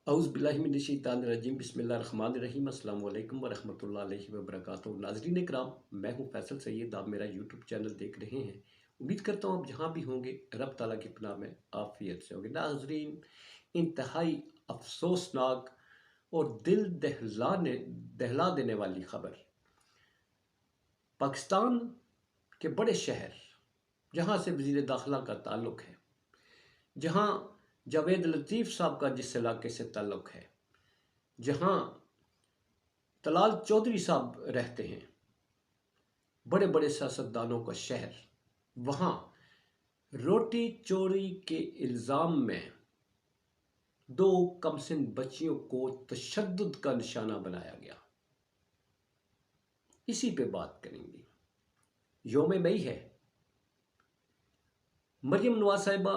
اعوذ باللہ من الشیطان الرجیم بسم اللہ الرحمن الرحیم السلام علیکم ورحمۃ اللہ علیہ وبرکاتہ۔ ناظرین اکرام، میں ہوں فیصل سید، آپ میرا یوٹیوب چینل دیکھ رہے ہیں۔ امید کرتا ہوں آپ جہاں بھی ہوں گے رب تعالیٰ کی پناہ میں عافیت سے ہوں گے۔ ناظرین، انتہائی افسوسناک اور دل دہلا دینے والی خبر پاکستان کے بڑے شہر جہاں سے وزیر داخلہ کا تعلق ہے، جہاں جاوید لطیف صاحب کا جس علاقے سے تعلق ہے، جہاں طلال چودھری صاحب رہتے ہیں، بڑے بڑے سیاستدانوں کا شہر، وہاں روٹی چوری کے الزام میں دو کم سن بچیوں کو تشدد کا نشانہ بنایا گیا۔ اسی پہ بات کریں گے۔ یوم مئی ہے، مریم نواز صاحبہ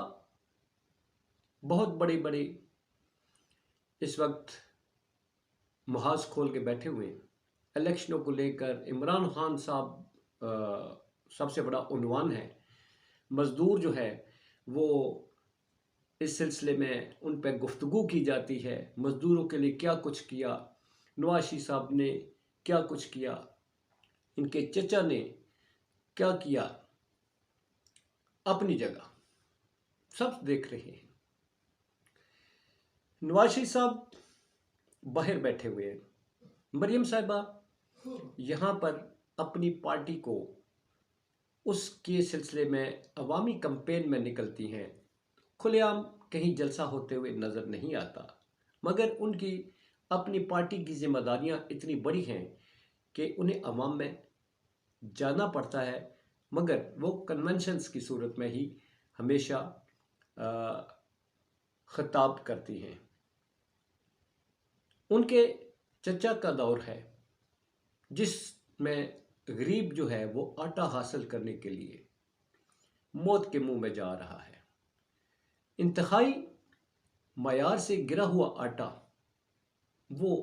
بہت بڑے اس وقت محاذ کھول کے بیٹھے ہوئے ہیں الیکشنوں کو لے کر۔ عمران خان صاحب سب سے بڑا عنوان ہے۔ مزدور جو ہے وہ اس سلسلے میں ان پہ گفتگو کی جاتی ہے، مزدوروں کے لیے کیا کچھ کیا، نواز شریف صاحب نے کیا کچھ کیا، ان کے چچا نے کیا کیا، اپنی جگہ سب دیکھ رہے ہیں۔ نواز شریف صاحب باہر بیٹھے ہوئے ہیں، مریم صاحبہ یہاں پر اپنی پارٹی کو اس کے سلسلے میں عوامی کمپین میں نکلتی ہیں۔ کھلے عام کہیں جلسہ ہوتے ہوئے نظر نہیں آتا، مگر ان کی اپنی پارٹی کی ذمہ داریاں اتنی بڑی ہیں کہ انہیں عوام میں جانا پڑتا ہے، مگر وہ کنونشنز کی صورت میں ہی ہمیشہ خطاب کرتی ہیں۔ ان کے چچا کا دور ہے جس میں غریب جو ہے وہ آٹا حاصل کرنے کے لیے موت کے منہ میں جا رہا ہے۔ انتہائی معیار سے گرا ہوا آٹا وہ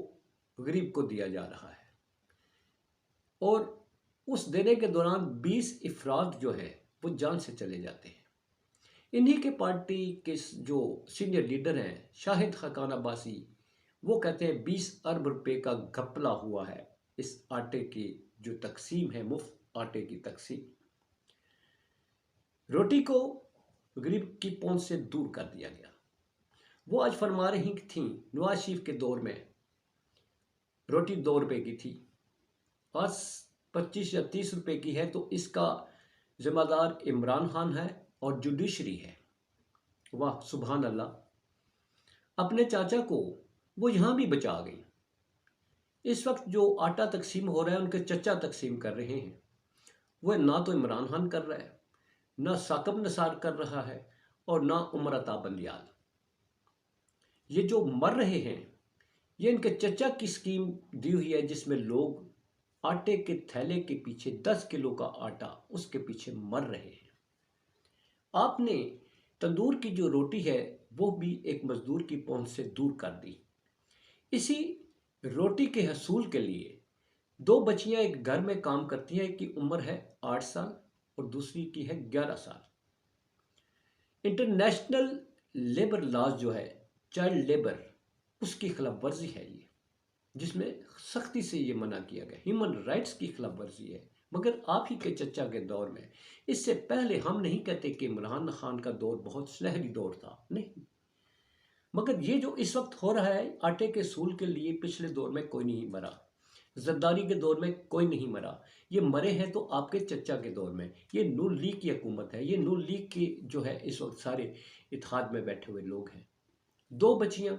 غریب کو دیا جا رہا ہے، اور اس دینے کے دوران 20 افراد جو ہے وہ جان سے چلے جاتے ہیں۔ انہی کے پارٹی کے جو سینئر لیڈر ہیں شاہد خاقان عباسی، وہ کہتے ہیں 20 ارب روپے کا گھپلا ہوا ہے اس آٹے کی جو تقسیم ہے، مفت آٹے کی تقسیم۔ روٹی کو غریب کی پہنچ سے دور کر دیا گیا۔ وہ آج فرما رہی تھیں نواز شریف کے دور میں روٹی 2 روپے کی تھی، آج 25 یا 30 روپے کی ہے، تو اس کا ذمہ دار عمران خان ہے اور جوڈیشری ہے۔ واہ سبحان اللہ! اپنے چاچا کو وہ یہاں بھی بچا گئی۔ اس وقت جو آٹا تقسیم ہو رہا ہے ان کے چچا تقسیم کر رہے ہیں، وہ نہ تو عمران خان کر رہا ہے، نہ ثاقب نثار کر رہا ہے، اور نہ عمر عطا بندیال۔ یہ جو مر رہے ہیں یہ ان کے چچا کی سکیم دی ہوئی ہے، جس میں لوگ آٹے کے تھیلے کے پیچھے 10 کلو کا آٹا اس کے پیچھے مر رہے ہیں۔ آپ نے تندور کی جو روٹی ہے وہ بھی ایک مزدور کی پہنچ سے دور کر دی۔ اسی روٹی کے حصول کے لیے 2 بچیاں ایک گھر میں کام کرتی ہیں، ایک کی عمر ہے 8 سال اور دوسری کی ہے 11 سال۔ انٹرنیشنل لیبر لاز جو ہے، چائلڈ لیبر، اس کی خلاف ورزی ہے یہ، جس میں سختی سے یہ منع کیا گیا، ہیومن رائٹس کی خلاف ورزی ہے۔ مگر آپ ہی کے چچا کے دور میں، اس سے پہلے ہم نہیں کہتے کہ عمران خان کا دور بہت سنہری دور تھا، نہیں، مگر یہ جو اس وقت ہو رہا ہے آٹے کے حصول کے لیے، پچھلے دور میں کوئی نہیں مرا، زرداری کے دور میں کوئی نہیں مرا، یہ مرے ہیں تو آپ کے چچا کے دور میں۔ یہ نون لیگ کی حکومت ہے، یہ نون لیگ کی جو ہے اس وقت سارے اتحاد میں بیٹھے ہوئے لوگ ہیں۔ 2 بچیاں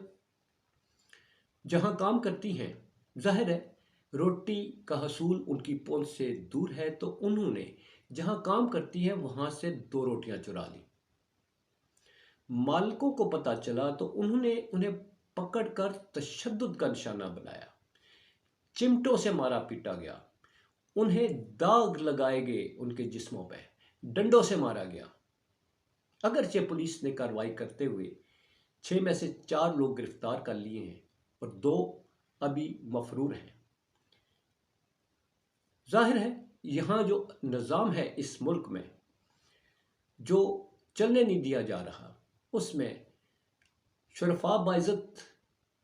جہاں کام کرتی ہیں، ظاہر ہے روٹی کا حصول ان کی پہنچ سے دور ہے، تو انہوں نے جہاں کام کرتی ہیں وہاں سے 2 روٹیاں چرا لی۔ مالکوں کو پتہ چلا تو انہوں نے انہیں پکڑ کر تشدد کا نشانہ بنایا، چمٹوں سے مارا پیٹا گیا، انہیں داغ لگائے گئے، ان کے جسموں پہ ڈنڈوں سے مارا گیا۔ اگرچہ پولیس نے کارروائی کرتے ہوئے 6 میں سے 4 لوگ گرفتار کر لیے ہیں اور 2 ابھی مفرور ہیں۔ ظاہر ہے یہاں جو نظام ہے اس ملک میں جو چلنے نہیں دیا جا رہا، اس میں شرفاء باعزت